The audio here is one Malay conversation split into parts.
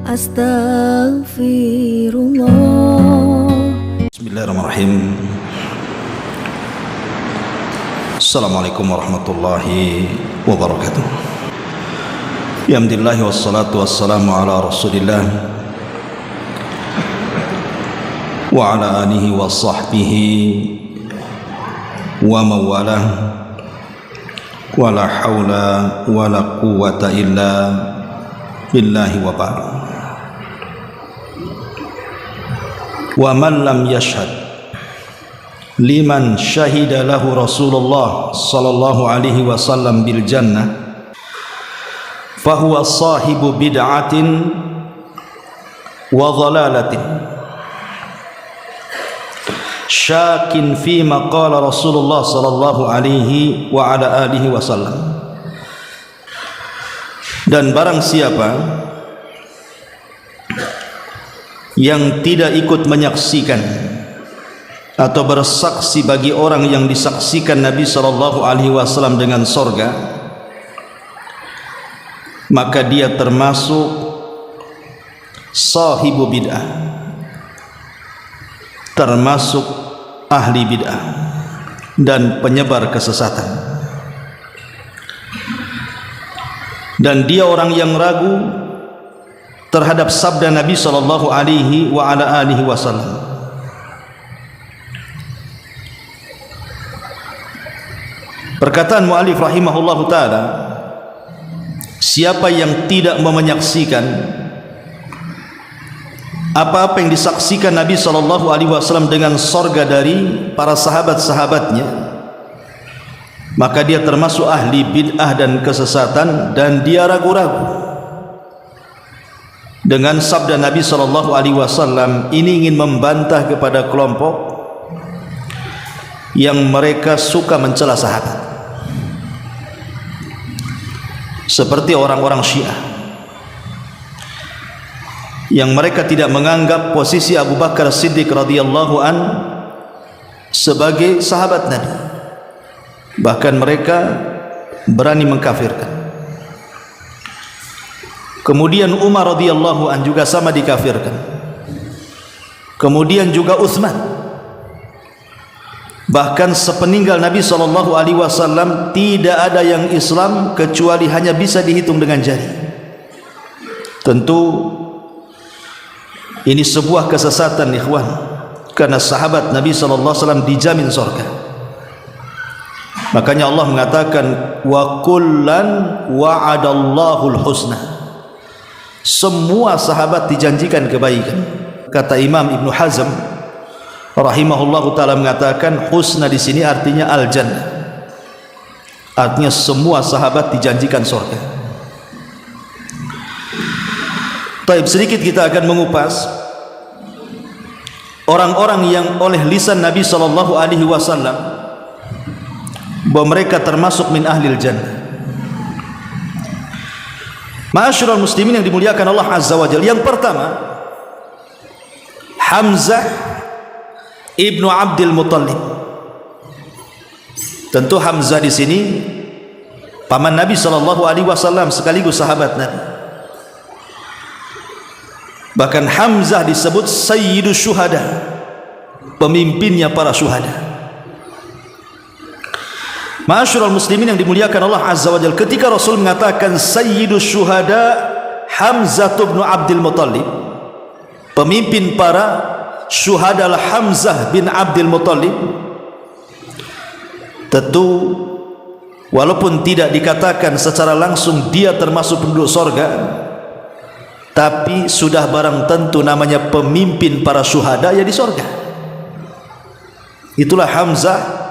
Astaghfirullah. Bismillahirrahmanirrahim. Assalamualaikum warahmatullahi wabarakatuh. Alhamdulillah wassalatu wassalamu ala Rasulillah wa ala alihi wa sahbihi wa mawalah. Wa la hawla wa la quwwata illa billahi wa ba'd. Wa man lam yashhad liman syahida lahu Rasulullah sallallahu alaihi wasallam bil jannah fahuwa sahibu bid'atin wa dhalalatin syakin fima qala Rasulullah sallallahu alaihi wa ala alihi wasallam. Dan barang siapa yang tidak ikut menyaksikan atau bersaksi bagi orang yang disaksikan Nabi sallallahu alaihi wasallam dengan sorga, maka dia termasuk sahibu bid'ah, termasuk ahli bid'ah dan penyebar kesesatan. Dan dia orang yang ragu terhadap sabda Nabi sallallahu alaihi wa ala alihi wasallam. Perkataan muallif rahimahullahu taala, siapa yang tidak menyaksikan apa-apa yang disaksikan Nabi sallallahu alaihi wasallam dengan sorga dari para sahabat-sahabatnya, maka dia termasuk ahli bid'ah dan kesesatan, dan dia ragu-ragu dengan sabda Nabi sallallahu alaihi wasallam. Ini ingin membantah kepada kelompok yang mereka suka mencela sahabat, seperti orang-orang Syiah yang mereka tidak menganggap posisi Abu Bakar Siddiq radhiyallahu an sebagai sahabat Nabi, bahkan mereka berani mengkafirkan. Kemudian Umar radhiyallahu an juga sama dikafirkan. Kemudian juga Utsman. Bahkan sepeninggal Nabi sallallahu alaihi wasallam tidak ada yang Islam kecuali hanya bisa dihitung dengan jari. Tentu ini sebuah kesesatan, ikhwan, karena sahabat Nabi sallallahu alaihi wasallam dijamin surga. Makanya Allah mengatakan wa kullan wa'adallahul husna. Semua sahabat dijanjikan kebaikan. Kata Imam Ibnu Hazm rahimahullahu taala mengatakan husna di sini artinya al-jannah. Artinya semua sahabat dijanjikan surga. Baik, sedikit kita akan mengupas orang-orang yang oleh lisan Nabi sallallahu alaihi wasallam bahwa mereka termasuk min ahlil jannah. Ma'asyiral muslimin yang dimuliakan Allah azza wa jalla, yang pertama Hamzah ibnu Abdul Muttalib. Tentu Hamzah di sini paman Nabi sallallahu alaihi wasallam sekaligus sahabat Nabi. Bahkan Hamzah disebut sayyidus syuhada, pemimpinnya para syuhada. Ma'asyiral muslimin yang dimuliakan Allah azza wa jalla, ketika Rasul mengatakan sayyidus syuhada Hamzah bin Abdul Muttalib, pemimpin para syuhada Hamzah bin Abdul Muttalib, tentu walaupun tidak dikatakan secara langsung dia termasuk penduduk sorga, tapi sudah barang tentu namanya pemimpin para syuhada ya di sorga. Itulah Hamzah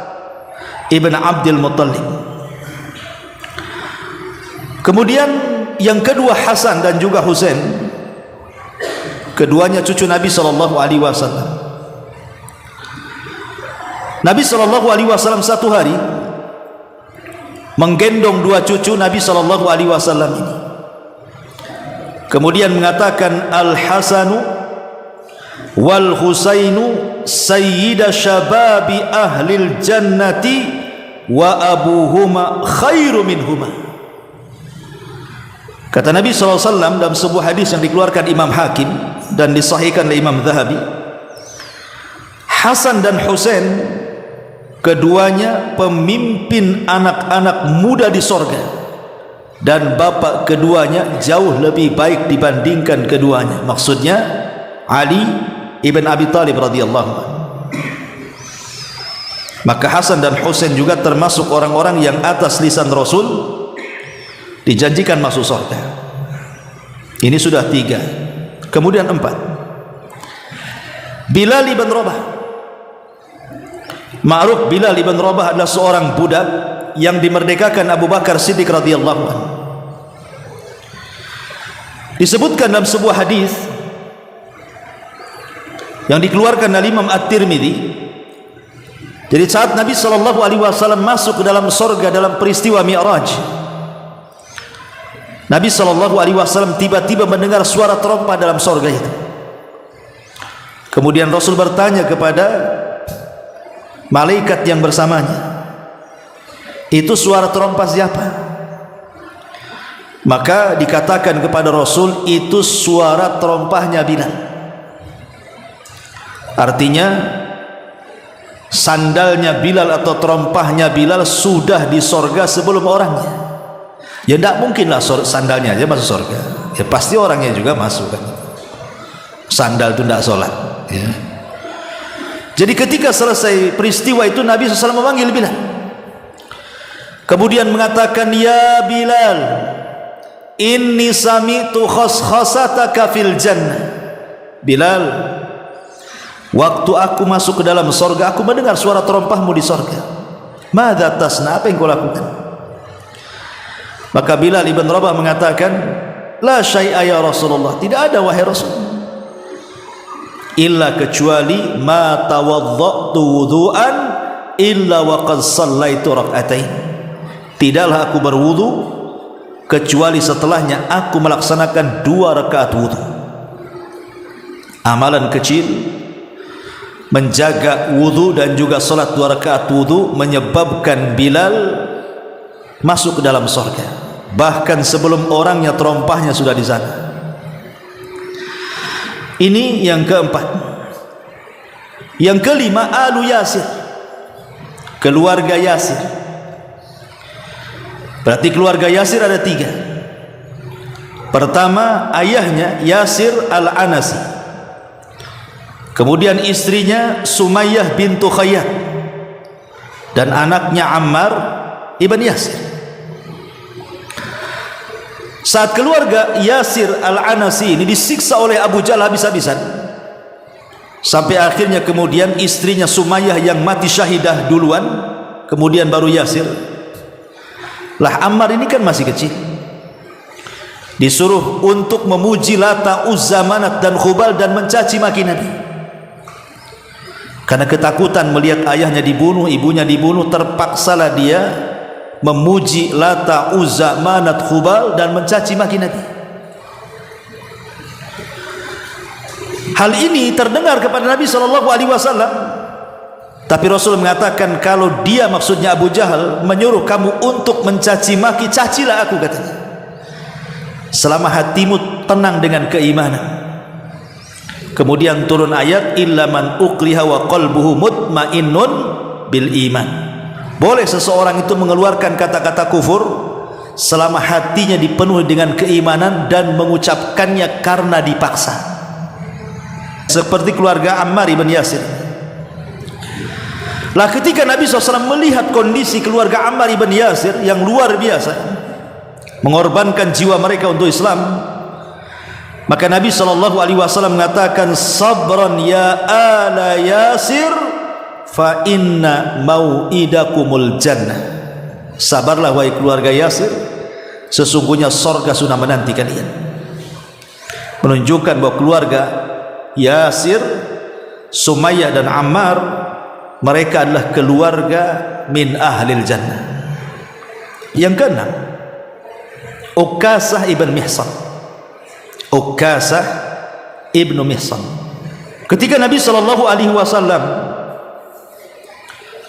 Ibn Abdul Muttalib. Kemudian yang kedua Hasan dan juga Husain, keduanya cucu Nabi sallallahu alaihi wasallam. Nabi sallallahu alaihi wasallam satu hari menggendong dua cucu Nabi sallallahu alaihi wasallam ini. Kemudian mengatakan Al-Hasanu wal Husainu sayyida syababi ahlil jannati wa abuhuma khairu minhuma. Kata Nabi SAW dalam sebuah hadis yang dikeluarkan Imam Hakim dan disahihkan oleh Imam Zahabi, Hasan dan Husain keduanya pemimpin anak-anak muda di sorga, dan bapak keduanya jauh lebih baik dibandingkan keduanya. Maksudnya Ali ibn Abi Thalib radhiyallahu anhu. Maka Hasan dan Husain juga termasuk orang-orang yang atas lisan Rasul dijanjikan masuk surga. Ini sudah 3. Kemudian 4, Bilal ibn Rabah. Ma'ruf Bilal ibn Rabah adalah seorang budak yang dimerdekakan Abu Bakar Siddiq radhiyallahu anhu. Disebutkan dalam sebuah hadis yang dikeluarkan oleh Imam At-Tirmidzi, jadi saat Nabi SAW masuk ke dalam surga dalam peristiwa Mi'raj, Nabi SAW tiba-tiba mendengar suara terompah dalam surga itu. Kemudian Rasul bertanya kepada malaikat yang bersamanya, itu suara terompah siapa? Maka dikatakan kepada Rasul, itu suara terompahnya Bilal. Artinya sandalnya Bilal atau terompahnya Bilal sudah di surga sebelum orangnya. Ya tidak mungkinlah sandalnya aja masuk surga, ya pasti orangnya juga masuk kan. Sandal itu tidak sholat ya. Jadi ketika selesai peristiwa itu, Nabi SAW memanggil Bilal, kemudian mengatakan, ya Bilal, inni sami'tu khaskhasataka fil jannah. Bilal, waktu aku masuk ke dalam surga, aku mendengar suara terompahmu di surga. Madza tasna, apa yang kau lakukan? Maka Bilal ibn Rabah mengatakan, la syai'a ya Rasulullah, tidak ada wahai Rasul, illa kecuali ma tawaddatu wudu'an illa wa qad shallaitu rak'atain. Tidaklah aku berwudu kecuali setelahnya aku melaksanakan 2 rakaat wudu. Amalan kecil, menjaga wudu dan juga salat 2 rakaat wudu menyebabkan Bilal masuk ke dalam surga, bahkan sebelum orangnya terompahnya sudah di sana. Ini yang keempat. Yang kelima, Alu Yasir, keluarga Yasir. Berarti keluarga Yasir ada 3. Pertama, ayahnya Yasir Al-Anasi, kemudian istrinya Sumayyah bintu Khayyat, dan anaknya Ammar ibn Yasir. Saat keluarga Yasir Al-Anasi ini disiksa oleh Abu Jahal habis-habisan, sampai akhirnya kemudian istrinya Sumayyah yang mati syahidah duluan, kemudian baru Yasir. Lah Ammar ini kan masih kecil, disuruh untuk memuji Lata, Uzza, Manat dan Khubal dan mencaci maki Nabi. Karena ketakutan melihat ayahnya dibunuh, ibunya dibunuh, terpaksalah dia memuji Lata, Uzza, Manat, Khubal dan mencaci maki Nabi. Hal ini terdengar kepada Nabi SAW, tapi Rasul mengatakan, kalau dia maksudnya Abu Jahal menyuruh kamu untuk mencaci maki, cacilah aku, katanya, selama hatimu tenang dengan keimanan. Kemudian turun ayat, illa man ukriha wa qalbuhu mutmainnun bil iman. Boleh seseorang itu mengeluarkan kata-kata kufur selama hatinya dipenuhi dengan keimanan dan mengucapkannya karena dipaksa, seperti keluarga Ammar ibn Yasir. Lah ketika Nabi SAW melihat kondisi keluarga Ammar ibn Yasir yang luar biasa, mengorbankan jiwa mereka untuk Islam, maka Nabi SAW mengatakan, sabran ya ala Yasir fa inna mau'idakumul jannah. Sabarlah wahai keluarga Yasir, sesungguhnya surga sudah menanti kalian. Menunjukkan bahwa keluarga Yasir, Sumayyah dan Ammar, mereka adalah keluarga min ahlil jannah. Yang keenam, Ukasah ibn Mihsan. Ukasah ibn Mihsan, ketika Nabi SAW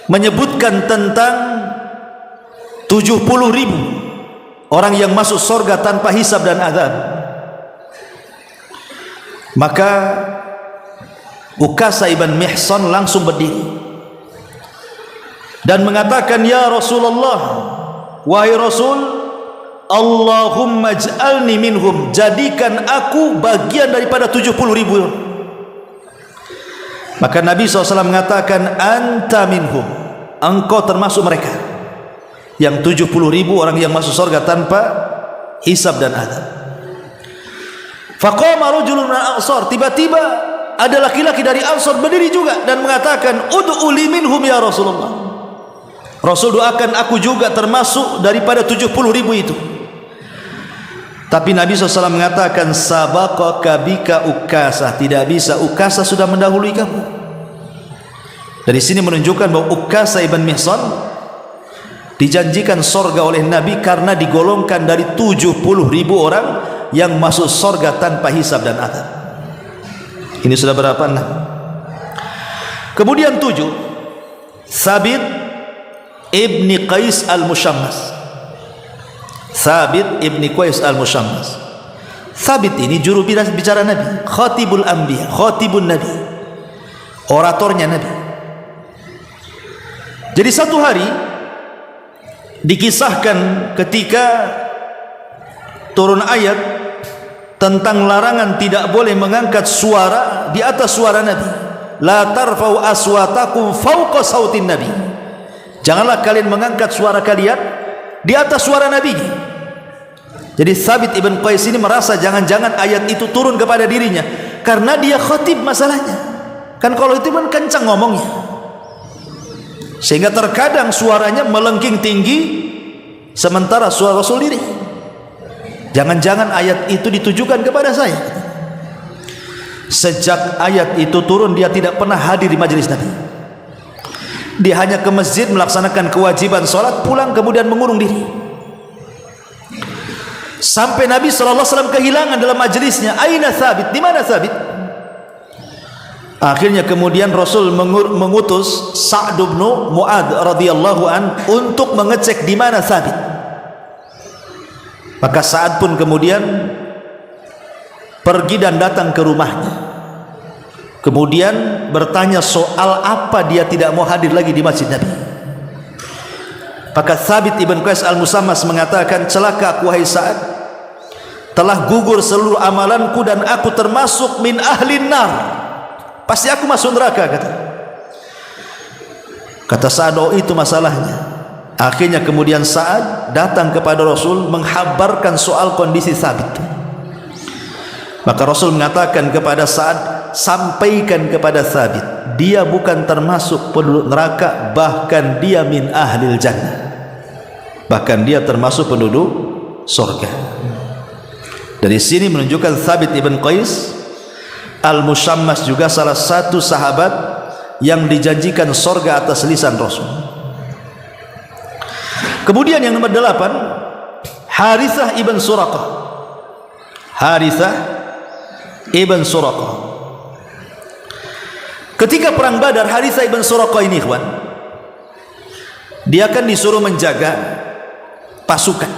menyebutkan tentang 70.000 orang yang masuk surga tanpa hisab dan azab. Maka Ukasha ibn Mihsan langsung berdiri dan mengatakan, ya Rasulullah, wahai Rasul, Allahumma ij'alni minhum, jadikan aku bagian daripada 70.000. Maka Nabi SAW mengatakan, anta minhum, engkau termasuk mereka yang 70.000 orang yang masuk surga tanpa hisab dan azab. Faqama rajulun min al-ansar, tiba-tiba ada laki-laki dari Ansar berdiri juga dan mengatakan, ud'u li minhum ya Rasulullah, Rasul doakan aku juga termasuk daripada 70.000 itu. Tapi Nabi SAW mengatakan, sabaqaka bika Ukasha, tidak bisa, Ukasha sudah mendahului kamu. Dari sini menunjukkan bahwa Ukasha ibn Mihsan dijanjikan surga oleh Nabi karena digolongkan dari 70.000 orang yang masuk surga tanpa hisab dan azab. Ini sudah berapa? 6. Kemudian 7, Thabit ibni Qais al-Mushammas. Thabit ibni Qais al-Mushammas. Thabit ini juru bicara Nabi, khatibul anbiya, khatibun Nabi, oratornya Nabi. Jadi satu hari dikisahkan ketika turun ayat tentang larangan tidak boleh mengangkat suara di atas suara Nabi. La tarfa'u aswatakum fawqa sautin Nabi. Janganlah kalian mengangkat suara kalian di atas suara Nabi. Jadi Thabit ibn Qais ini merasa jangan-jangan ayat itu turun kepada dirinya karena dia khatib masalahnya. Kan kalau itu kan kencang ngomongnya, sehingga terkadang suaranya melengking tinggi sementara suara Rasul diri. Jangan-jangan ayat itu ditujukan kepada saya. Sejak ayat itu turun dia tidak pernah hadir di majelis Nabi. Dia hanya ke masjid melaksanakan kewajiban sholat, pulang kemudian mengurung diri. Sampai Nabi SAW kehilangan dalam majelisnya, aina Thabit, di mana Thabit? Akhirnya kemudian Rasul mengutus Sa'd bin Mu'adz radhiyallahu an untuk mengecek di mana Thabit. Maka Sa'ad pun kemudian pergi dan datang ke rumahnya, kemudian bertanya soal apa dia tidak mau hadir lagi di masjid Nabi. Maka Thabit ibn Qais al-Musammas mengatakan, celaka aku wahai Sa'ad, telah gugur seluruh amalanku dan aku termasuk min ahlin nar, pasti aku masuk neraka, kata Sa'ad. Oh, itu masalahnya. Akhirnya kemudian Sa'ad datang kepada Rasul menghabarkan soal kondisi Thabit. Maka Rasul mengatakan kepada Sa'ad, sampaikan kepada Thabit, dia bukan termasuk penduduk neraka, bahkan dia min ahlil jannah, bahkan dia termasuk penduduk surga. Dari sini menunjukkan Thabit ibn Qais al-Mushammas juga salah satu sahabat yang dijanjikan surga atas lisan Rasul. Kemudian yang nomor 8, Harithah ibn Suraqah. Harithah ibn Suraqah. Ketika perang Badar, Harithah ibn Suraqah ini, ikhwan, dia akan disuruh menjaga pasukan.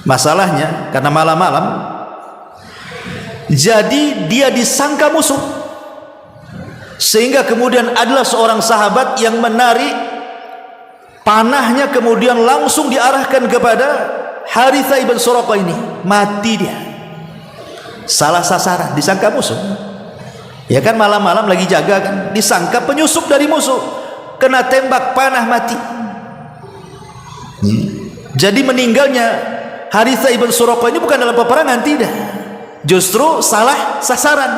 Masalahnya karena malam-malam, jadi dia disangka musuh, sehingga kemudian adalah seorang sahabat yang menarik panahnya, kemudian langsung diarahkan kepada Harithah ibn Suraqah ini. Mati dia, salah sasaran, disangka musuh. Ya kan, malam-malam lagi jaga kan, disangka penyusup dari musuh, kena tembak panah, mati. Jadi meninggalnya Harithah ibn Suraqah ini bukan dalam peperangan, tidak, justru salah sasaran.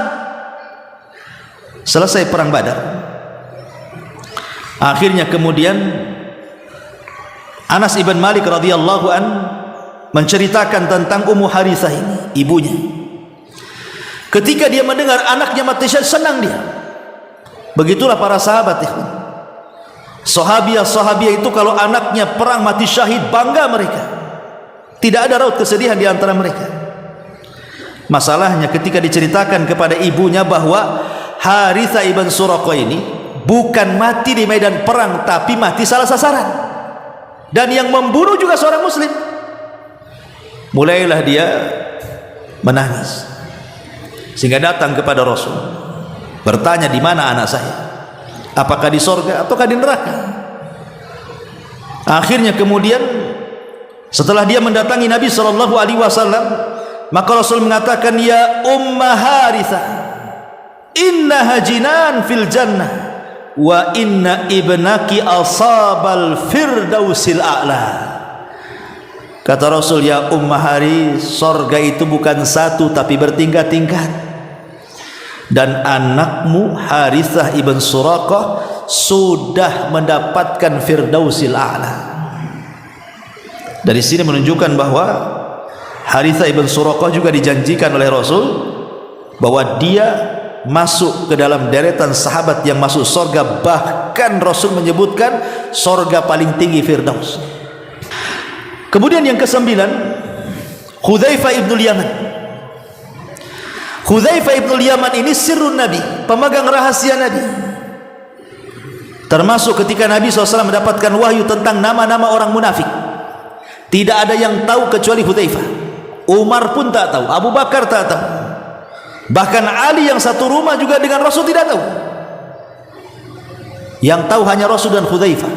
Selesai perang Badar, akhirnya kemudian Anas ibn Malik radhiyallahu an menceritakan tentang Ummu Harithah ini, ibunya. Ketika dia mendengar anaknya mati syahid, senang dia. Begitulah para sahabat, sahabiah itu kalau anaknya perang mati syahid, bangga mereka. Tidak ada raut kesedihan di antara mereka. Masalahnya ketika diceritakan kepada ibunya bahwa Harithah ibn Suraqah ini bukan mati di medan perang, tapi mati salah sasaran, dan yang membunuh juga seorang muslim. mulailah dia menangis, sehingga datang kepada Rasul bertanya, di mana anak saya, apakah di sorga ataukah di neraka? Akhirnya kemudian setelah dia mendatangi Nabi SAW, maka Rasul mengatakan, ya Umma Harithah, innaha jinan fil jannah wa inna ibnaki asabal firdausil a'la. Kata Rasul, ya Umma Harith, sorga itu bukan satu tapi bertingkat-tingkat, dan anakmu Harithah ibn Suraqah sudah mendapatkan firdausil a'la. Dari sini menunjukkan bahwa Harithah ibn Suraqah juga dijanjikan oleh Rasul bahwa dia masuk ke dalam deretan sahabat yang masuk sorga. Bahkan Rasul menyebutkan sorga paling tinggi firdaus. Kemudian yang ke-9, Hudzaifah ibn Yaman. Hudzaifah ibn Yaman ini sirrun Nabi, pemegang rahasia Nabi. Termasuk ketika Nabi SAW mendapatkan wahyu tentang nama-nama orang munafik, tidak ada yang tahu kecuali Hudzaifah. Umar pun tak tahu, Abu Bakar tak tahu, bahkan Ali yang satu rumah juga dengan Rasul tidak tahu. Yang tahu hanya Rasul dan Hudzaifah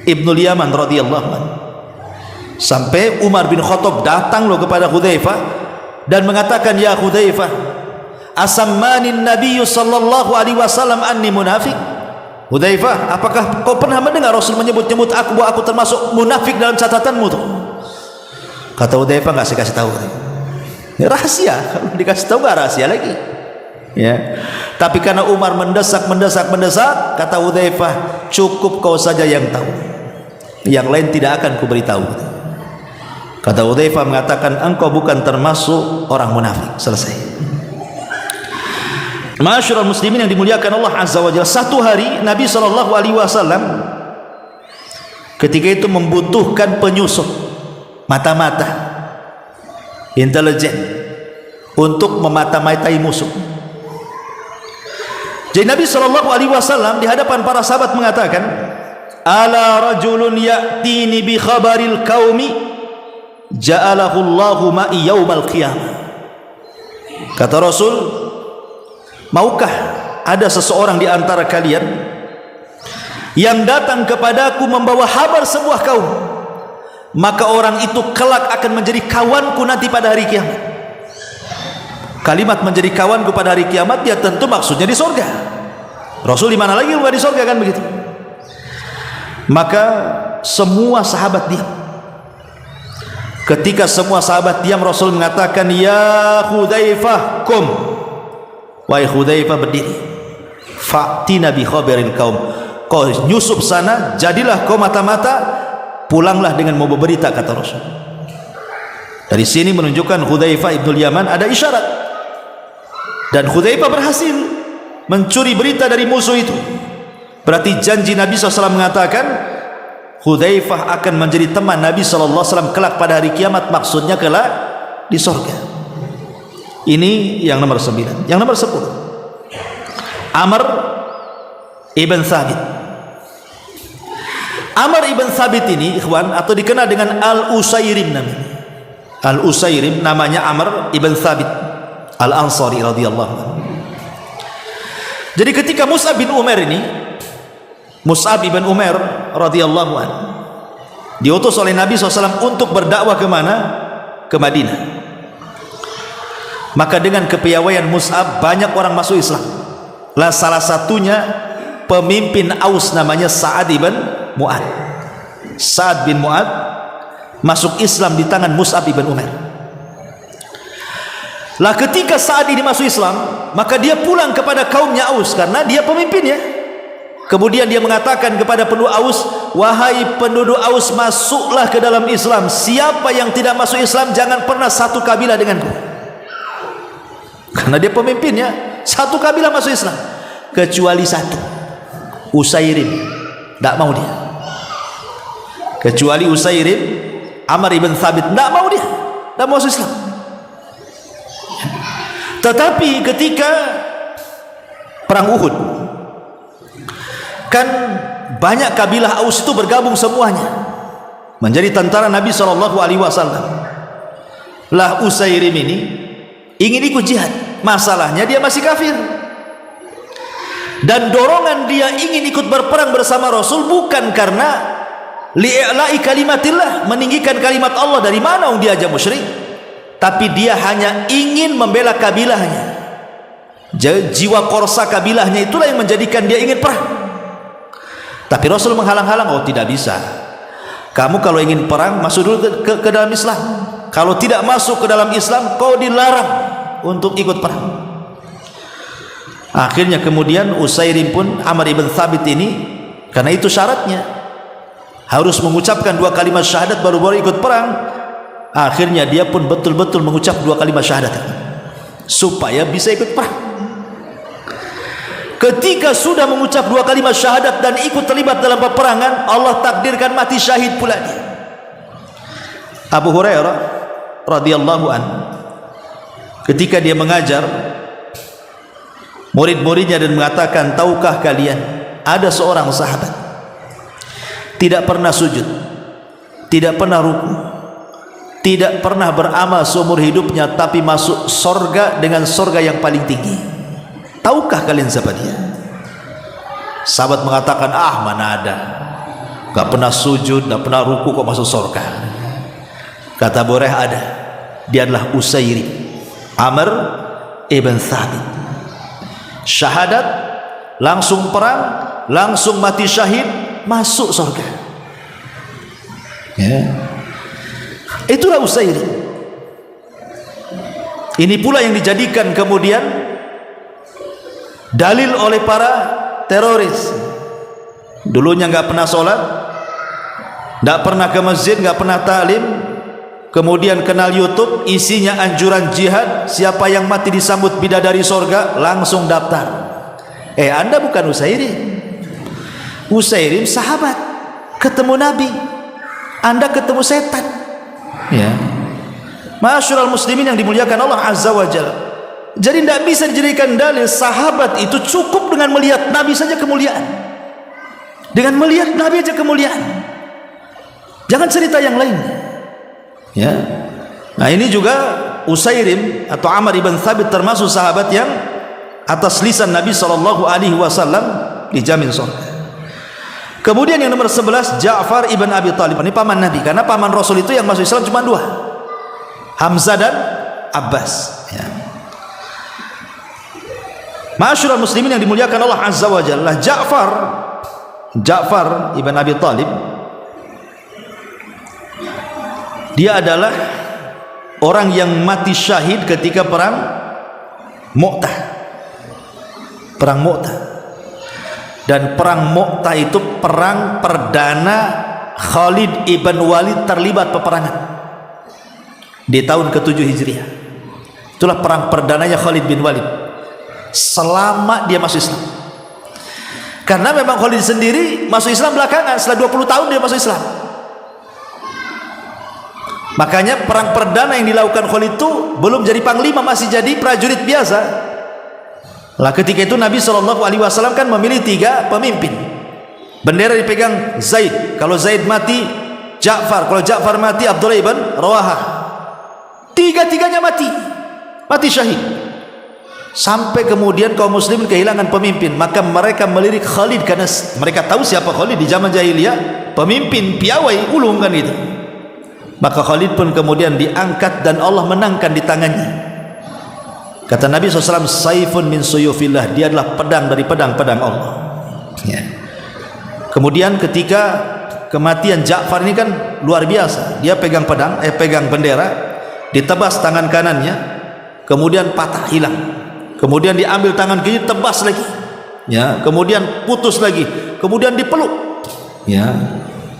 ibn Yaman radhiyallahu anhu. Sampai Umar bin Khattab datang loh kepada Hudzaifah dan mengatakan, ya Hudzaifah, asammanin Nabi sallallahu alaihi wasallam anni munafik. Hudzaifah, apakah kau pernah mendengar Rasul menyebut-nyebut aku bahwa aku termasuk munafik dalam catatanmu tuh? Kata Hudzaifah, enggak saya kasih tahu. Ya, rahasia. Kalau dikasih tahu enggak rahasia lagi. Ya. Tapi karena Umar mendesak, kata Hudzaifah, cukup kau saja yang tahu. Yang lain tidak akan kuberitahu. Kata Hudzaifah mengatakan, engkau bukan termasuk orang munafik. Selesai. Ma'asyiral muslimin yang dimuliakan Allah Azza wa Jalla, satu hari Nabi SAW ketika itu membutuhkan penyusup mata-mata intelijen untuk memata-matai musuh. Jadi Nabi SAW di hadapan para sahabat mengatakan, ala rajulun ya'tini bi khabaril qaumi ja'alahu Allahu ma'i yaumal qiyamah. Kata Rasul, maukah ada seseorang di antara kalian yang datang kepadaku membawa kabar sebuah kaum, maka orang itu kelak akan menjadi kawanku nanti pada hari kiamat. Kalimat menjadi kawanku pada hari kiamat, ya tentu maksudnya di surga. Rasul di mana lagi bukan di surga, kan begitu? Maka semua sahabat diam. Ketika semua sahabat diam, Rasul mengatakan, ya Hudzaifah, kum. Wahai Hudzaifah, berdiri. Fa'tina bi khabaril qaum. Kau nyusup sana, jadilah kau mata-mata, pulanglah dengan mau berberita, kata Rasul. Dari sini menunjukkan Hudzaifah ibn Yaman ada isyarat, dan Hudzaifah berhasil mencuri berita dari musuh itu. Berarti janji Nabi SAW mengatakan Hudzaifah akan menjadi teman Nabi SAW kelak pada hari kiamat, maksudnya kelak di surga. Ini yang nomor 9. Yang nomor 10, Amr ibn Thabit. Amr ibn Thabit ini, ikhwan, atau dikenal dengan Al-Usairim namanya. Al-Usairim namanya Amr ibn Thabit Al-Ansari radhiyallahu anhu. Jadi ketika Mus'ab bin Umair ini, Mus'ab ibn Umair radhiyallahu anhu diutus oleh Nabi SAW untuk berdakwah ke mana? Ke Madinah. Maka dengan kepiawaian Mus'ab banyak orang masuk Islam. Lah salah satunya pemimpin Aus namanya Sa'ad ibn Mu'ad. Sa'ad bin Mu'ad masuk Islam di tangan Mus'ab ibn Umair. Lah ketika Sa'ad ini masuk Islam, maka dia pulang kepada kaumnya Aus karena dia pemimpinnya. Kemudian dia mengatakan kepada penduduk Aus, wahai penduduk Aus, masuklah ke dalam Islam. Siapa yang tidak masuk Islam jangan pernah satu kabilah denganku. Karena dia pemimpinnya, satu kabilah masuk Islam kecuali satu, Usairim, tidak mau dia. Kecuali Usairim, Amr ibn Thabit, tidak mau dia, tidak mau masuk Islam. Tetapi ketika perang Uhud, kan banyak kabilah Aus itu bergabung semuanya menjadi tentara Nabi SAW. Lah Usairim ini ingin ikut jihad, masalahnya dia masih kafir. Dan dorongan dia ingin ikut berperang bersama Rasul bukan karena li'i'la'i kalimatillah, meninggikan kalimat Allah. Dari mana dia aja musyrik? Tapi dia hanya ingin membela kabilahnya. Jiwa korsa kabilahnya itulah yang menjadikan dia ingin perang. Tapi Rasul menghalang-halang. Oh, tidak bisa. Kamu kalau ingin perang masuk dulu ke dalam Islam. Kalau tidak masuk ke dalam Islam, kau dilarang untuk ikut perang. Akhirnya kemudian Usairim pun, Amr ibn Thabit ini, karena itu syaratnya harus mengucapkan 2 kalimat syahadat baru ikut perang. Akhirnya dia pun betul-betul mengucap 2 kalimat syahadat supaya bisa ikut perang. Ketika sudah mengucap 2 kalimat syahadat dan ikut terlibat dalam peperangan, Allah takdirkan mati syahid pula dia. Abu Hurairah radhiyallahu anhu ketika dia mengajar murid-muridnya dan mengatakan, tahukah kalian ada seorang sahabat tidak pernah sujud, tidak pernah ruku, tidak pernah beramal seumur hidupnya, tapi masuk sorga dengan sorga yang paling tinggi. Tahukah kalian siapa dia? Sahabat mengatakan, mana ada, gak pernah sujud, gak pernah ruku kok masuk sorga. Kata Abu Hurairah, ada. Dia adalah Usairim, Amr ibn Thabit. Syahadat, langsung perang, langsung mati syahid, masuk surga. Ya. Itulah Usairim. Ini pula yang dijadikan kemudian dalil oleh para teroris. Dulunya nggak pernah sholat, nggak pernah ke masjid, nggak pernah ta'lim. Kemudian kenal YouTube, isinya anjuran jihad. Siapa yang mati disambut bidadari sorga, langsung daftar. Anda bukan Usairim. Usairim sahabat, ketemu Nabi. Anda ketemu setan. Ya. Ma'asyiral muslimin yang dimuliakan Allah Azza wa Jalla. Jadi tidak bisa dijadikan dalil sahabat itu cukup dengan melihat Nabi saja kemuliaan. Dengan melihat Nabi aja kemuliaan. Jangan cerita yang lain. Ya. Nah, ini juga Usairim atau Amr ibn Thabit termasuk sahabat yang atas lisan Nabi SAW dijamin surga. Kemudian yang nomor 11, Ja'far ibn Abi Thalib. Ini paman Nabi, karena paman Rasul itu yang masuk Islam cuma 2, Hamzah dan Abbas. Ya. Ma'asyiral muslimin yang dimuliakan Allah Azza wa Jalla, Ja'far ibn Abi Thalib, dia adalah orang yang mati syahid ketika perang Mu'tah. Perang Mu'tah. Dan perang Mu'tah itu perang perdana Khalid ibn Walid terlibat peperangan di tahun ke-7 Hijriah. Itulah perang perdananya Khalid bin Walid selama dia masuk Islam. Karena memang Khalid sendiri masuk Islam belakangan, setelah 20 tahun dia masuk Islam. Makanya perang perdana yang dilakukan Khalid itu belum jadi panglima, masih jadi prajurit biasa. Lah ketika itu Nabi SAW kan memilih 3 pemimpin. Bendera dipegang Zaid. Kalau Zaid mati, Ja'far. Kalau Ja'far mati, Abdullah ibn Rawaha. 3-tiganya mati syahid. Sampai kemudian kaum muslimin kehilangan pemimpin, maka mereka melirik Khalid karena mereka tahu siapa Khalid di zaman jahiliyah, pemimpin piawai ulung kan itu. Maka Khalid pun kemudian diangkat dan Allah menangkan di tangannya. Kata Nabi SAW, saifun min suyufillah, dia adalah pedang dari pedang-pedang Allah. Ya. Kemudian ketika kematian Ja'far ini kan luar biasa, dia pegang pedang, pegang bendera, ditebas tangan kanannya, kemudian patah hilang, kemudian diambil tangan kiri, tebas lagi, ya, kemudian putus lagi, kemudian dipeluk, ya,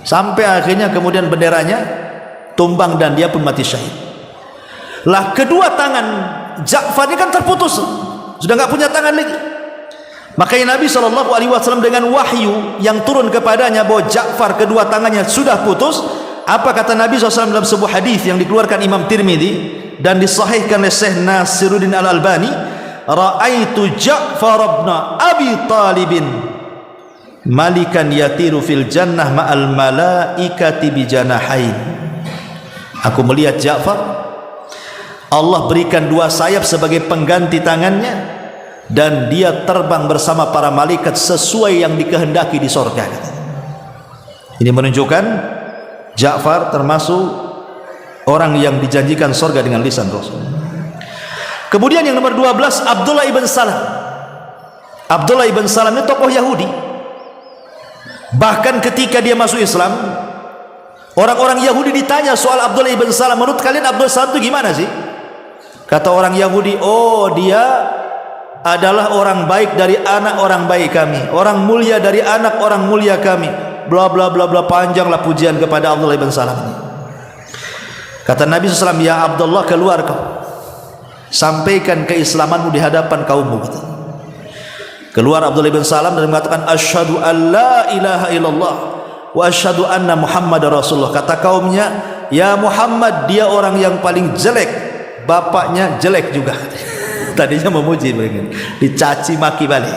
sampai akhirnya kemudian benderanya tumbang dan dia pun mati syahid. Lah kedua tangan Ja'far ini kan terputus, sudah nggak punya tangan lagi. Makanya Nabi SAW dengan wahyu yang turun kepadanya bahwa Ja'far kedua tangannya sudah putus, apa kata Nabi SAW dalam sebuah hadis yang dikeluarkan Imam Tirmidzi dan disahihkan oleh Syekh Nasiruddin Al-Albani, ra'aitu Ja'far ibn Abi Talibin malikan yatiru fil jannah ma'al malaikati bijanahain. Aku melihat Ja'far Allah berikan 2 sayap sebagai pengganti tangannya, dan dia terbang bersama para malaikat sesuai yang dikehendaki di sorga. Ini menunjukkan Ja'far termasuk orang yang dijanjikan sorga dengan lisan Rasul. Kemudian yang nomor 12, Abdullah ibn Salam. Abdullah ibn Salam ini tokoh Yahudi. Bahkan ketika dia masuk Islam, orang-orang Yahudi ditanya soal Abdullah ibn Salam, menurut kalian Abdullah Salam itu gimana sih? Kata orang Yahudi, oh dia adalah orang baik dari anak orang baik kami, orang mulia dari anak orang mulia kami, bla bla bla bla, panjanglah pujian kepada Abdullah ibn Salam ini. Kata Nabi SAW, ya Abdullah, keluar kau, sampaikan keislamanmu di hadapan kaummu. Keluar Abdullah ibn Salam dan mengatakan, asyhadu an la ilaha illallah wa asyhadu anna Muhammad Rasulullah. Kata kaumnya, ya Muhammad, dia orang yang paling jelek, bapaknya jelek juga. Tadinya memuji mereka, dicaci maki balik.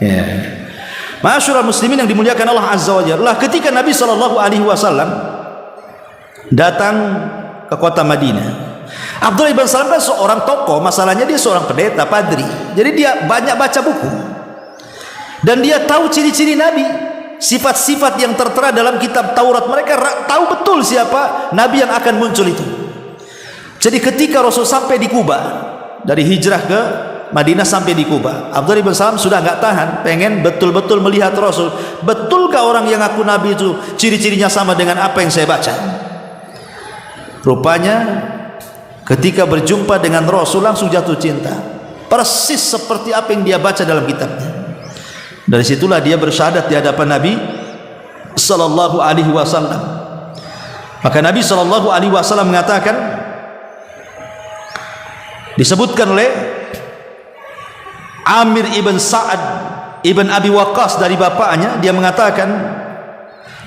Ya. Ma'asyiral muslimin yang dimuliakan Allah Azza wa Jalla, ketika Nabi SAW datang ke kota Madinah, Abdullah ibn Salam kan seorang tokoh, masalahnya dia seorang pendeta, padri. Jadi dia banyak baca buku, dan dia tahu ciri-ciri Nabi, sifat-sifat yang tertera dalam kitab Taurat. Mereka tahu betul siapa Nabi yang akan muncul itu. Jadi ketika Rasul sampai di Kuba, dari hijrah ke Madinah sampai di Kuba, Abdullah ibn Salam sudah nggak tahan, pengen betul-betul melihat Rasul. Betulkah orang yang aku Nabi itu ciri-cirinya sama dengan apa yang saya baca? Rupanya ketika berjumpa dengan Rasul langsung jatuh cinta, persis seperti apa yang dia baca dalam kitabnya. Dari situlah dia bersyahadat di hadapan Nabi sallallahu alaihi wasallam. Maka Nabi sallallahu alaihi wasallam mengatakan, disebutkan oleh Amir ibn Sa'ad ibn Abi Waqqas dari bapaknya, dia mengatakan,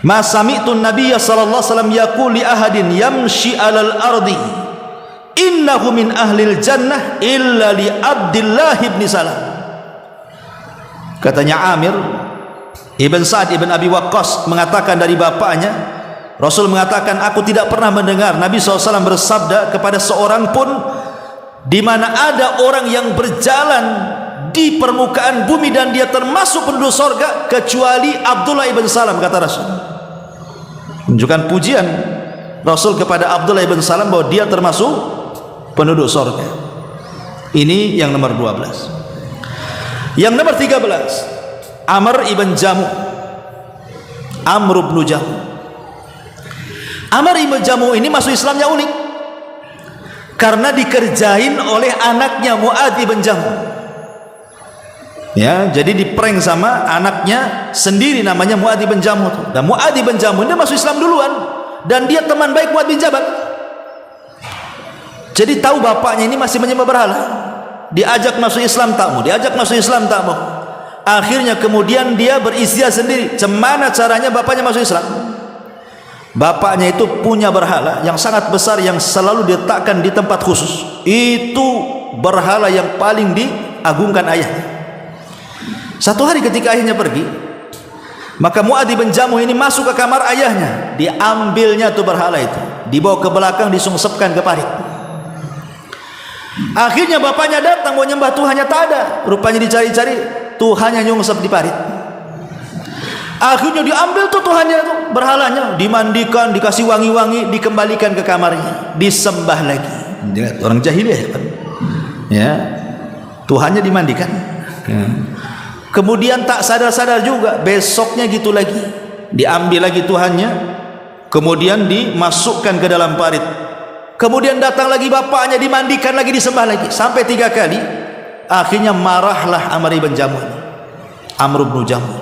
ma sami'tu an-nabiyya sallallahu alaihi wasallam yaqul li ahadin yamshi 'alal ardi innahu min ahlil jannah illa li Abdullah ibn Salam. Katanya Amir ibn Sa'ad ibn Abi Waqqas mengatakan dari bapaknya, Rasul mengatakan, aku tidak pernah mendengar Nabi SAW bersabda kepada seorang pun, di mana ada orang yang berjalan di permukaan bumi dan dia termasuk penduduk sorga, kecuali Abdullah ibn Salam, kata Rasul. Menunjukkan pujian Rasul kepada Abdullah ibn Salam bahwa dia termasuk penduduk sorga. Ini yang nomor 12. Yang nomor 13, Amr ibn Jamu. Amr ibn Jamu. Amr ibn Jamu ini masuk Islamnya unik, karena dikerjain oleh anaknya Mu'adz ibn Jamu. Ya, jadi diprank sama anaknya sendiri, namanya Mu'adz ibn Jamu. Dan Mu'adz ibn Jamu dia masuk Islam duluan, dan dia teman baik Mu'adz bin Jabal. Jadi tahu bapaknya ini masih menyembah berhala, diajak masuk Islam tak mau, diajak masuk Islam tak mau. Akhirnya kemudian dia beristighfar sendiri, cemana caranya bapaknya masuk Islam. Bapaknya itu punya berhala yang sangat besar yang selalu diletakkan di tempat khusus. Itu berhala yang paling diagungkan ayahnya. Satu hari ketika ayahnya pergi, maka Mu'adz bin Jamuh ini masuk ke kamar ayahnya, diambilnya tuh berhala itu, dibawa ke belakang, disungsepkan ke parit. Akhirnya bapaknya datang mau nyembah Tuhannya, tak ada. Rupanya dicari-cari, Tuhannya nyungsep di parit. Akhirnya diambil tuh Tuhannya tuh, berhalanya, dimandikan, dikasih wangi-wangi, dikembalikan ke kamarnya, disembah lagi. Orang jahiliyah kan? Ya, Tuhannya dimandikan. Ya. Kemudian tak sadar-sadar juga, besoknya gitu lagi, diambil lagi Tuhannya, kemudian dimasukkan ke dalam parit. Kemudian datang lagi bapaknya, dimandikan lagi, disembah lagi, sampai 3 kali. Akhirnya marahlah Amr ibn Jamuh, Amr ibn Jamuh,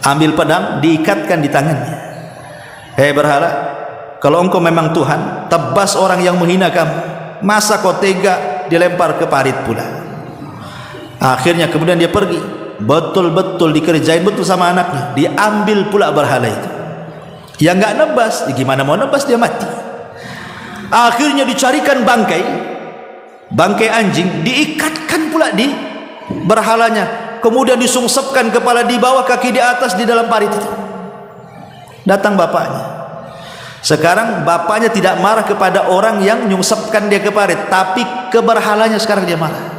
ambil pedang, diikatkan di tangannya. Hei berhala, kalau engkau memang Tuhan, tebas orang yang menghina kamu, masa kau tega dilempar ke parit pula. Akhirnya kemudian dia pergi, betul-betul dikerjain betul sama anaknya, diambil pula berhala itu. Yang nggak nebas, gimana mau nebas, dia mati. Akhirnya dicarikan bangkai anjing, diikatkan pula di berhalanya, kemudian disungsepkan kepala di bawah, kaki di atas, di dalam parit itu. Datang bapaknya, Sekarang bapaknya tidak marah kepada orang yang nyungsepkan dia ke parit, tapi ke berhalanya sekarang dia marah.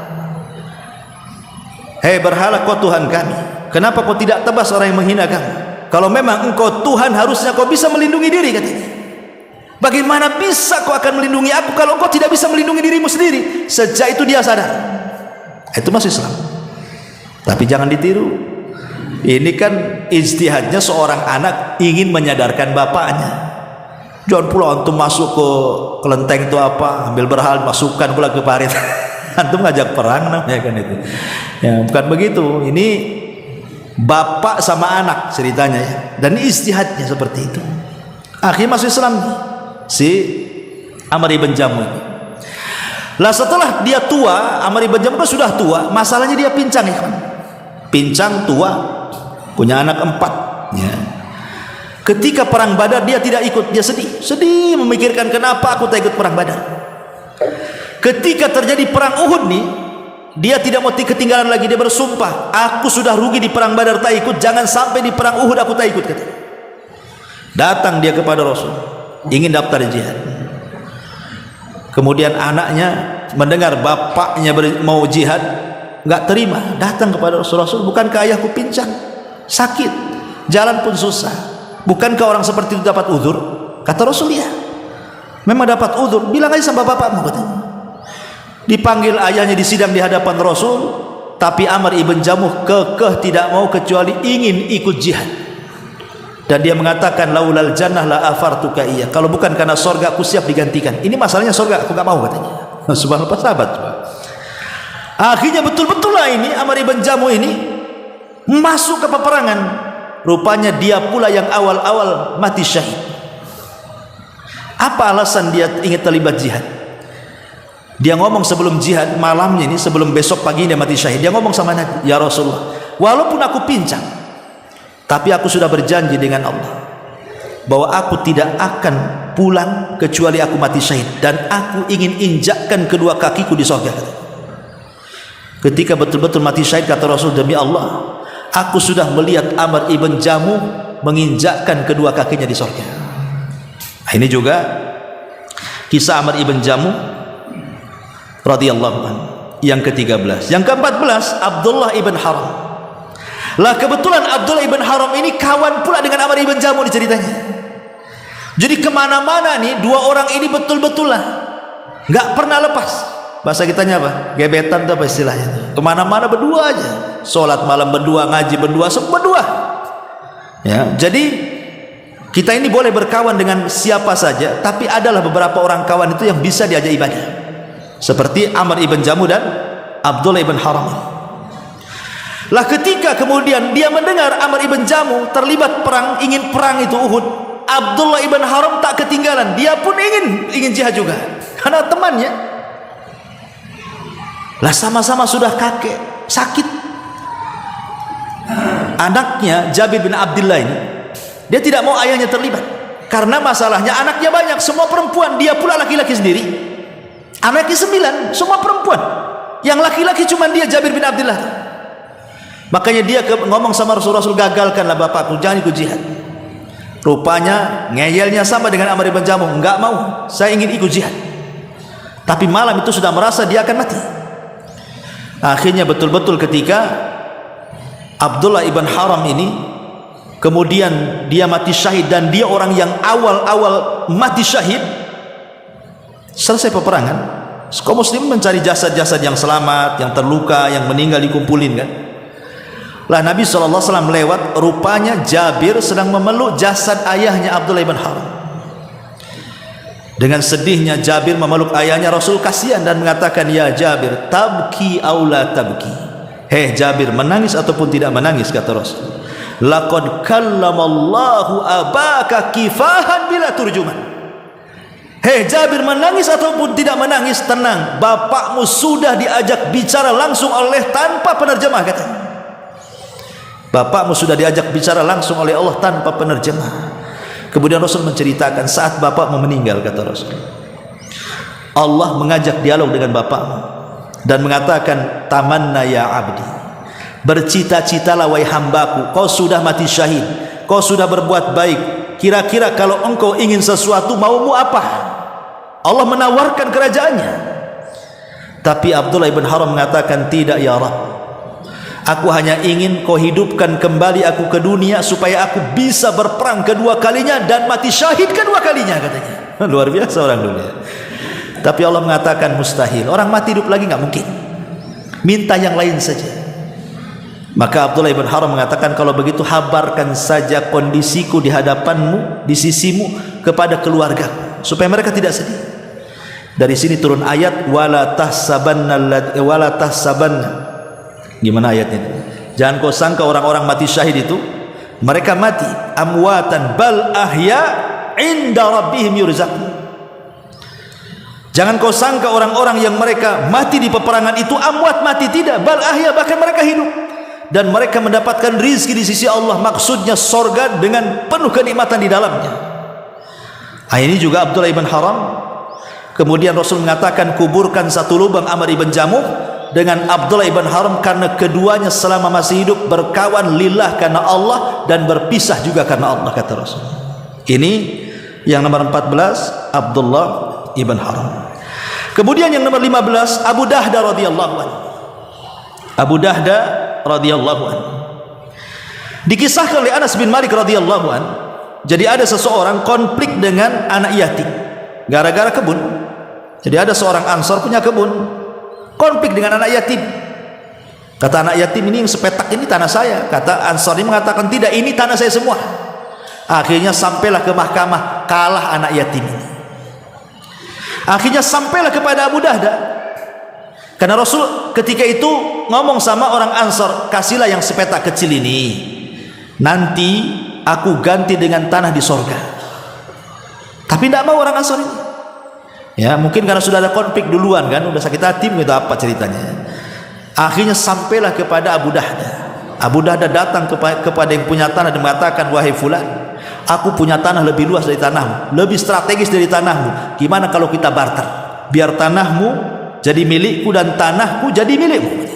Hei berhala, kau Tuhan kami, kenapa kau tidak tebas orang yang menghina kami? Kalau memang engkau Tuhan, harusnya kau bisa melindungi diri, katanya. Bagaimana bisa kau akan melindungi aku kalau kau tidak bisa melindungi dirimu sendiri? Sejak itu dia sadar. Itu masuk Islam. Tapi jangan ditiru. Ini kan ijtihadnya seorang anak ingin menyadarkan bapaknya. Jangan pula antum masuk ke kelenteng itu apa, ambil berhala masukkan pula ke parit. Antum ngajak perang namanya kan itu. Ya, bukan begitu. Ini bapak sama anak ceritanya ya. Dan ijtihadnya seperti itu. Akhirnya masuk Islam si Amr ibn Jamuh ini. Lah setelah dia tua, Amr ibn Jamuh kan sudah tua, masalahnya dia pincang ya kan. Pincang, tua, punya anak 4 ya. Ketika perang Badar dia tidak ikut, dia sedih memikirkan kenapa aku tak ikut perang Badar. Ketika terjadi perang Uhud nih, dia tidak mau ketinggalan lagi, dia bersumpah, aku sudah rugi di perang Badar tak ikut, jangan sampai di perang Uhud aku tak ikut, kata. Datang dia kepada Rasul, ingin daftar jihad. Kemudian anaknya mendengar bapaknya mau jihad, enggak terima, datang kepada Rasul. Rasul, bukankah ayahku pincang, sakit, jalan pun susah, bukankah orang seperti itu dapat uzur? Kata Rasul, ya memang dapat uzur, bilang aja sama bapakmu, katanya. Dipanggil ayahnya di sidang di hadapan Rasul, tapi Amr ibn Jamuh kekeh tidak mau kecuali ingin ikut jihad. Dan dia mengatakan, laulal jannah la afartuka iya, kalau bukan karena surga aku siap digantikan. Ini masalahnya surga aku enggak mau, katanya. Subhanallah, sahabat. Akhirnya betul-betul lah ini Amr ibn Jamuh ini masuk ke peperangan. Rupanya dia pula yang awal-awal mati syahid. Apa alasan dia ingin terlibat jihad? Dia ngomong sebelum jihad malamnya ini, sebelum besok pagi dia mati syahid, dia ngomong sama Nabi, ya Rasulullah, walaupun aku pincang, tapi aku sudah berjanji dengan Allah bahwa aku tidak akan pulang kecuali aku mati syahid, dan aku ingin injakkan kedua kakiku di surga. Ketika betul-betul mati syahid, kata Rasul, demi Allah, aku sudah melihat Amr ibn Jamuh menginjakkan kedua kakinya di surga. Ini juga kisah Amr ibn Jamuh radhiyallahu anhu yang ke-13. Yang ke-14 Abdullah ibn Haram. Lah kebetulan Abdullah ibn Haram ini kawan pula dengan Amr ibn Jamuh ceritanya. Jadi kemana-mana nih dua orang ini betul-betul lah nggak pernah lepas. Bahasa kitanya apa? Gebetan tuh apa istilahnya? Kemana-mana berdua aja. Sholat malam berdua, ngaji berdua, semua berdua. Ya, jadi kita ini boleh berkawan dengan siapa saja, tapi adalah beberapa orang kawan itu yang bisa diajak ibadah. Seperti Amr ibn Jamuh dan Abdullah ibn Haram. Lah ketika kemudian dia mendengar Amr ibn Jamuh terlibat perang, ingin perang itu Uhud, Abdullah ibn Haram tak ketinggalan, dia pun ingin jihad juga, karena temannya. Lah sama-sama sudah kakek, sakit. Anaknya Jabir bin Abdullah ini, dia tidak mau ayahnya terlibat, karena masalahnya anaknya banyak, semua perempuan, dia pula laki-laki sendiri. Anaknya 9, semua perempuan. Yang laki-laki cuma dia, Jabir bin Abdullah. Makanya dia ngomong sama Rasul, gagalkanlah bapakku, jangan ikut jihad. Rupanya ngeyelnya sama dengan Amr ibn Jamuh, enggak mau, saya ingin ikut jihad. Tapi malam itu sudah merasa dia akan mati. Akhirnya betul-betul ketika Abdullah ibn Haram ini kemudian dia mati syahid, dan dia orang yang awal-awal mati syahid. Selesai peperangan, kaum muslim mencari jasad-jasad yang selamat, yang terluka, yang meninggal dikumpulin kan. Lah Nabi SAW lewat, rupanya Jabir sedang memeluk jasad ayahnya Abdullah ibn Haram. Dengan sedihnya Jabir memeluk ayahnya, Rasul kasihan dan mengatakan, ya Jabir, tabki aw la tabki. Hei Jabir, menangis ataupun tidak menangis, kata Rasul. Laqad kallamallahu abaka kifahan bila turjuman. Hei Jabir, menangis ataupun tidak menangis, tenang, bapakmu sudah diajak bicara langsung oleh tanpa penerjemah, katanya. Bapakmu sudah diajak bicara langsung oleh Allah tanpa penerjemah. Kemudian Rasul menceritakan saat bapakmu meninggal, kata Rasul, Allah mengajak dialog dengan bapakmu dan mengatakan, tamanna ya abdi, bercita-citalah wahai hambaku, kau sudah mati syahid, kau sudah berbuat baik, kira-kira kalau engkau ingin sesuatu maumu apa? Allah menawarkan kerajaannya. Tapi Abdullah ibn Haram mengatakan, tidak ya Rabb, aku hanya ingin kau hidupkan kembali aku ke dunia supaya aku bisa berperang kedua kalinya dan mati syahid kedua kalinya, katanya. Luar biasa orang dunia. Tapi Allah mengatakan mustahil, orang mati hidup lagi nggak mungkin, minta yang lain saja. Maka Abdullah ibn Haram mengatakan, kalau begitu habarkan saja kondisiku di hadapanmu, di sisimu, kepada keluarga, supaya mereka tidak sedih. Dari sini turun ayat wala tahsabanna. Gimana ayatnya? Jangan kau sangka orang-orang mati syahid itu mereka mati amwatan bal ahya inda rabbihim yurzaqun. Jangan kau sangka orang-orang yang mereka mati di peperangan itu amwat, mati, tidak, bal ahya, bahkan mereka hidup dan mereka mendapatkan rizki di sisi Allah, maksudnya sorga dengan penuh kenikmatan di dalamnya. Ini juga Abdullah ibn Haram. Kemudian Rasul mengatakan, kuburkan satu lubang Amr ibn Jamuh dengan Abdullah ibn Haram, karena keduanya selama masih hidup berkawan lillah karena Allah dan berpisah juga karena Allah, kata Rasul. Ini yang nomor 14, Abdullah ibn Haram. Kemudian yang nomor 15, Abu Dahda radhiyallahu anhu. Abu Dahda radhiyallahu anhu dikisahkan oleh Anas bin Malik radhiyallahu anhu. Jadi ada seseorang konflik dengan anak yatim gara-gara kebun. Jadi ada seorang Ansor punya kebun, konflik dengan anak yatim. Kata anak yatim, ini yang sepetak ini tanah saya. Kata Ansor ini mengatakan, tidak, ini tanah saya semua. Akhirnya sampailah ke mahkamah, kalah anak yatim ini. Akhirnya sampailah kepada Abu Dahda, karena Rasul ketika itu ngomong sama orang Ansor, kasihlah yang sepetak kecil ini, nanti aku ganti dengan tanah di sorga. Tapi tidak mau orang Ansor ini. Ya, mungkin karena sudah ada konflik duluan kan, udah sakit hati, begitu apa ceritanya. Akhirnya sampailah kepada Abu Dahda. Abu Dahda datang kepada yang punya tanah dan mengatakan, wahai fulan, aku punya tanah lebih luas dari tanahmu, lebih strategis dari tanahmu. Gimana kalau kita barter? Biar tanahmu jadi milikku dan tanahku jadi milikmu.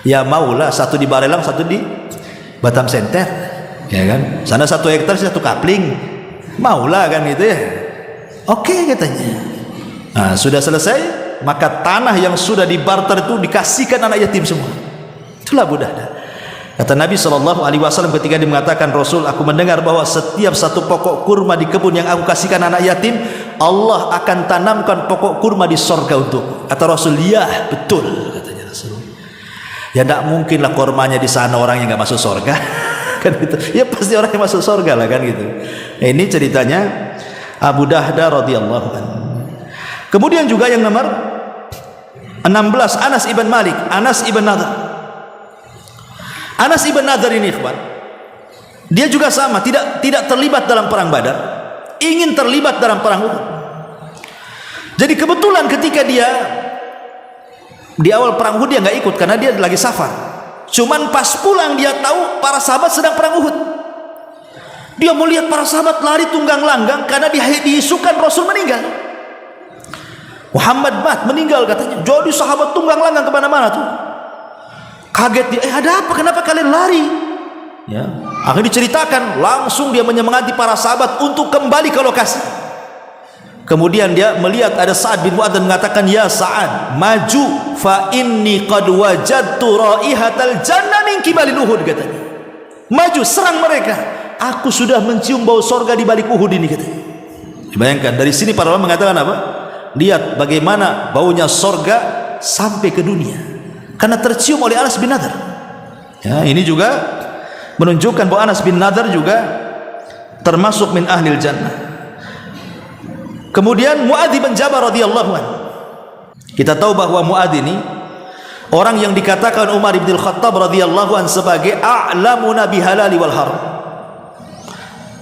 Ya maulah, satu di Barelang, satu di Batam Center, ya kan? Sana 1 hektar, 1 kapling. Maulah kan gitu ya. Oke, katanya. Nah, sudah selesai, maka tanah yang sudah dibarter itu dikasihkan anak yatim semua. Itulah Abu Dahda. Kata Nabi SAW ketika dia mengatakan, Rasul, aku mendengar bahwa setiap satu pokok kurma di kebun yang aku kasihkan anak yatim, Allah akan tanamkan pokok kurma di sorga untuk. Kata Rasul, ya betul, katanya Rasul. Ya tidak mungkinlah kurmanya di sana orang yang nggak masuk sorga. Kan gitu. Ya pasti orang yang masuk sorga lah kan gitu. Nah, ini ceritanya Abu Dahda radhiyallahu anhu. Kemudian juga yang nomor 16, Anas ibn Malik, Anas ibn Nadhr. Anas ibn Nadhr ini, ikhwan, dia juga sama, tidak terlibat dalam perang Badar, ingin terlibat dalam perang Uhud. Jadi kebetulan ketika dia di awal perang Uhud dia nggak ikut karena dia lagi safar. Cuman pas pulang dia tahu para sahabat sedang perang Uhud. Dia melihat para sahabat lari tunggang langgang karena diisukan Rasul meninggal. Muhammad meninggal katanya. Jadi sahabat tunggang langgang kemana-mana tuh. Kaget dia, ada apa? Kenapa kalian lari? Ya, akhirnya diceritakan. Langsung dia menyemangati para sahabat untuk kembali ke lokasi. Kemudian dia melihat ada Sa'ad bin Mu'adz dan mengatakan, ya Sa'ad, maju fa inni qad wajadtu raihatal jannah min kibalil Uhud, katanya. Maju, serang mereka. Aku sudah mencium bau sorga di balik Uhud ini, katanya. Bayangkan, dari sini para ulama mengatakan apa? Lihat bagaimana baunya sorga sampai ke dunia karena tercium oleh Anas bin Nadhr. Ya, ini juga menunjukkan bahwa Anas bin Nadhr juga termasuk min ahlil jannah. Kemudian Mu'adz bin Jabal radhiyallahu anhu. Kita tahu bahwa Mu'adz ini orang yang dikatakan Umar bin Khattab radhiyallahu anhu sebagai a'lamuna bihalali wal haram.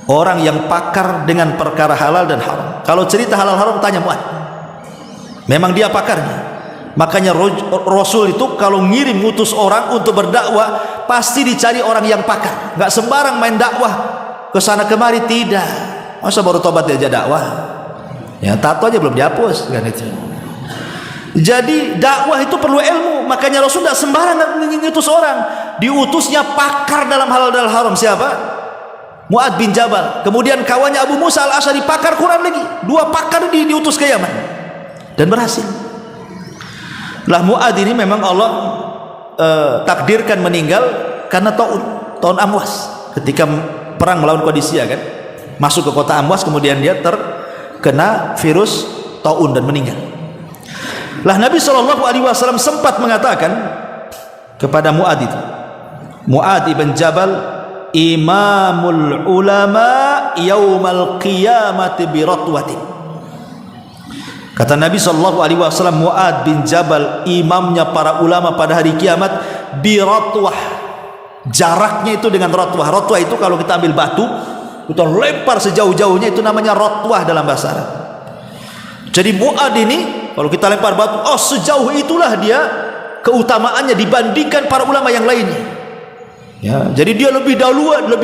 Orang yang pakar dengan perkara halal dan haram. Kalau cerita halal haram tanya Mu'adz. Memang dia pakarnya. Makanya Rasul itu kalau ngirim ngutus orang untuk berdakwah pasti dicari orang yang pakar. Nggak sembarang main dakwah ke sana kemari, tidak. Masa baru tobat diajak dakwah? Ya, tato aja belum dihapus kan itu. Jadi dakwah itu perlu ilmu. Makanya Rasul tidak sembarang ngutus orang. Diutusnya pakar dalam halal dan haram. Siapa? Mu'ad bin Jabal, kemudian kawannya Abu Musa al-Asy'ari, pakar Quran lagi. 2 pakar diutus ke Yaman dan berhasil. Lah Mu'ad ini memang Allah takdirkan meninggal karena tahun Amwas, ketika perang melawan Qadisiyah kan, masuk ke kota Amwas, kemudian dia terkena virus taun dan meninggal. Lah Nabi SAW sempat mengatakan kepada Mu'ad itu, Mu'ad ibn Jabal imamul ulama yaumal qiyamati biratwatin. Kata Nabi SAW, Mu'ad bin Jabal imamnya para ulama pada hari kiamat biratwah. Jaraknya itu dengan ratwah. Ratwah itu kalau kita ambil batu, kita lempar sejauh-jauhnya, itu namanya ratwah dalam bahasa Arab. Jadi Mu'ad ini kalau kita lempar batu, oh sejauh itulah dia keutamaannya dibandingkan para ulama yang lainnya. Ya, jadi dia lebih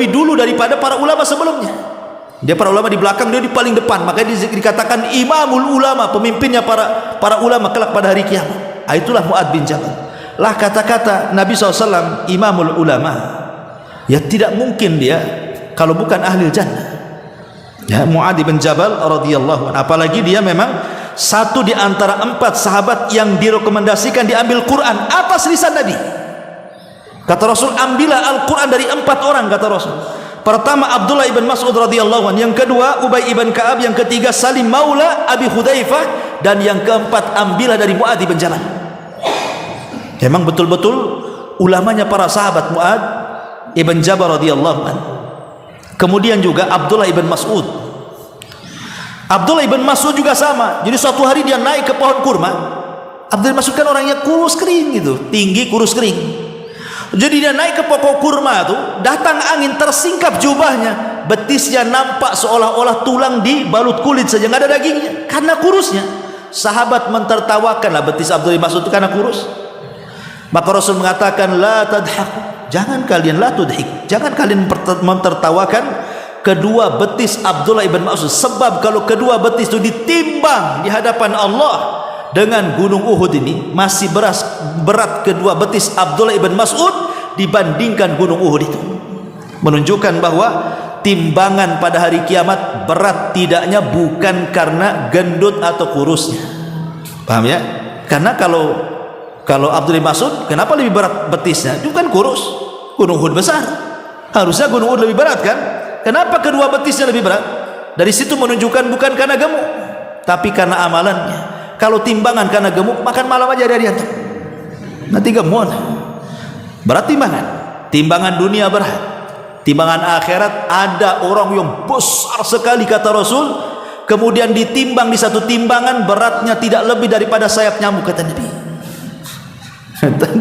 dulu daripada para ulama sebelumnya. Dia para ulama di belakang, dia di paling depan. Makanya dikatakan imamul ulama, pemimpinnya para ulama kelak pada hari kiamat. Itulah Mu'ad bin Jabal. Lah kata-kata Nabi SAW imamul ulama, ya tidak mungkin dia kalau bukan ahli jannah. Ya, Mu'ad bin Jabal radhiyallahu anhu, apalagi dia memang satu di antara 4 sahabat yang direkomendasikan diambil Quran atas lisan Nabi. Kata Rasul, ambillah Al-Quran dari 4 orang, kata Rasul. Pertama Abdullah ibn Mas'ud radhiyallahu anhu, yang kedua Ubay ibn Ka'ab, yang ketiga Salim maula Abi Hudzaifah, dan yang keempat ambillah dari Mu'ad ibn Jabal. Memang betul-betul ulamanya para sahabat Mu'ad ibn Jabal radhiyallahu anhu. Kemudian juga Abdullah ibn Mas'ud. Abdullah ibn Mas'ud juga sama. Jadi suatu hari dia naik ke pohon kurma. Abdullah ibn Mas'ud kan orangnya kurus kering gitu, tinggi kurus kering. Jadi dia naik ke pokok kurma itu, datang angin tersingkap jubahnya, betisnya nampak seolah-olah tulang dibalut kulit saja, nggak ada dagingnya karena kurusnya. Sahabat mentertawakanlah betis Abdullah bin Mas'ud itu karena kurus. Maka Rasul mengatakan, la tadhak, jangan kalian la tudhik, jangan kalian mentertawakan kedua betis Abdullah ibn Mas'ud, sebab kalau kedua betis itu ditimbang di hadapan Allah dengan gunung Uhud ini, masih berat kedua betis Abdullah ibn Mas'ud dibandingkan gunung Uhud itu. Menunjukkan bahwa timbangan pada hari kiamat berat tidaknya bukan karena gendut atau kurusnya. Paham ya? Karena kalau Abdullah ibn Mas'ud, kenapa lebih berat betisnya? Itu kan kurus, gunung Uhud besar, harusnya gunung Uhud lebih berat kan? Kenapa kedua betisnya lebih berat? Dari situ menunjukkan bukan karena gemuk, tapi karena amalannya. Kalau timbangan karena gemuk, makan malam aja dari antum, nanti gemuk. Berat timbangan dunia berat, timbangan akhirat ada orang yang besar sekali kata Rasul, kemudian ditimbang di satu timbangan, beratnya tidak lebih daripada sayap nyamuk kata Nabi.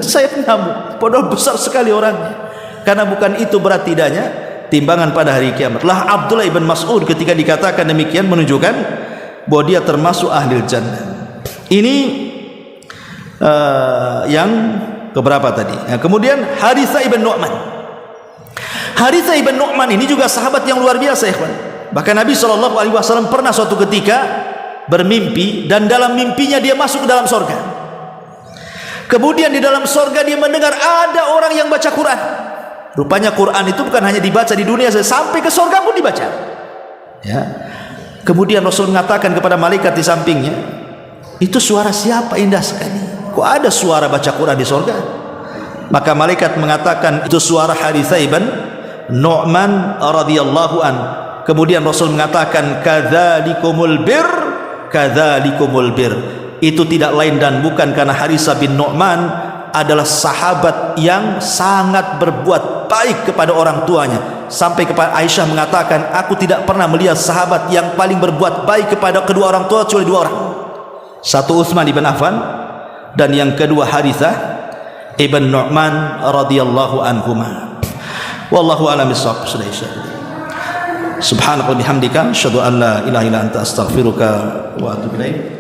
Sayap nyamuk, padahal besar sekali orangnya. Karena bukan itu berat tidaknya timbangan pada hari kiamat. Lah Abdullah ibn Mas'ud ketika dikatakan demikian menunjukkan bahwa dia termasuk ahli jannah. Ini yang keberapa tadi? Nah, kemudian Harithah ibn Nu'man. Harithah ibn Nu'man ini juga sahabat yang luar biasa, ikhwan. Bahkan Nabi SAW pernah suatu ketika bermimpi, dan dalam mimpinya dia masuk ke dalam surga. Kemudian di dalam surga dia mendengar ada orang yang baca Quran. Rupanya Quran itu bukan hanya dibaca di dunia saja, sampai ke surga pun dibaca. Ya. Kemudian Rasul mengatakan kepada malaikat di sampingnya, itu suara siapa, indah sekali, kok ada suara baca Quran di surga? Maka malaikat mengatakan itu suara Harithah ibn Nu'man radhiyallahu an. Kemudian Rasul mengatakan, kadzalikumul bir, kadzalikumul bir. Itu tidak lain dan bukan karena Harithah bin Nu'man adalah sahabat yang sangat berbuat baik kepada orang tuanya. Sampai kepada Aisyah mengatakan, aku tidak pernah melihat sahabat yang paling berbuat baik kepada kedua orang tua kecuali 2 orang. Satu Utsman ibn Affan, dan yang kedua Harithah ibn Nu'man radhiyallahu anhuma. Wallahu a'lam bissawab. Subhanallah bihamdika asyhadu an la ilaha illa anta astaghfiruka wa atubu ilaik.